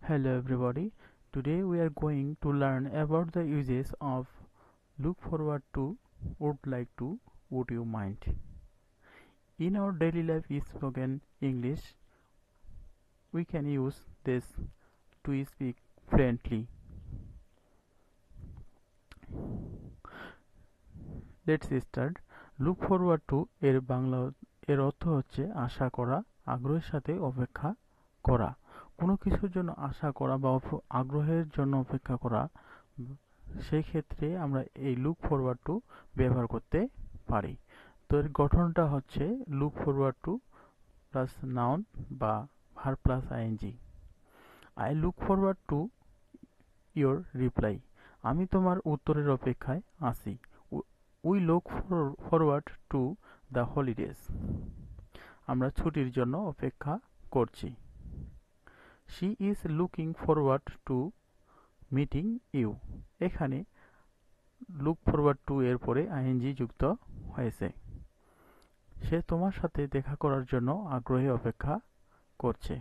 Hello everybody. Today we are going to learn about the uses of look forward to, would like to, would you mind. In our daily life spoken English, we can use this to speak fluently. Let's start. Look forward to এর অর্থ হচ্ছে আশা করা, আগ্রহের সাথে অপেক্ষা করা। কোনো কিছুর জন্য আশা করা বা আগ্রহের জন্য অপেক্ষা করা, সেই ক্ষেত্রে আমরা এই লুক ফরওয়ার্ড টু ব্যবহার করতে পারি। তো এর গঠনটা হচ্ছে look forward to plus noun বা verb plus ING. I look forward to your reply. আমি তোমার উত্তরের অপেক্ষায় আছি। We look forward to the holidays. আমরা ছুটির জন্য অপেক্ষা করছি। She is looking forward to meeting you. এখানে লুক ফরওয়ার্ড টু এর পরে আইএনজি যুক্ত হয়েছে। সে তোমার সাথে দেখা করার জন্য আগ্রহী অপেক্ষা করছে।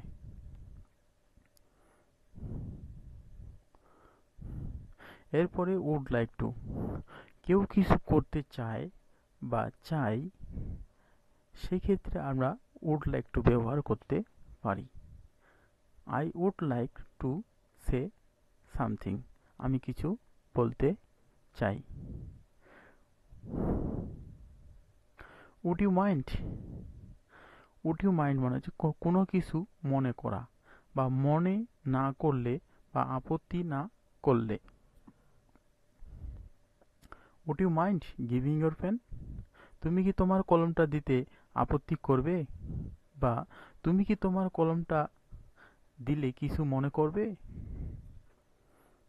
এরপরে উড লাইক টু। কেউ কিছু করতে চায় বা চাই, সেক্ষেত্রে আমরা উড লাইক টু ব্যবহার করতে পারি। I would like to say something. আমি কিছু বলতে চাই। Would you mind. Would you mind মানে হচ্ছে কোনো কিছু মনে করা বা মনে না করলে বা আপত্তি না করলে। Would you mind giving your pen. তুমি কি তোমার কলমটা দিতে আপত্তি করবে, বা তুমি কি তোমার কলমটা দিলে কিছু মনে করবে।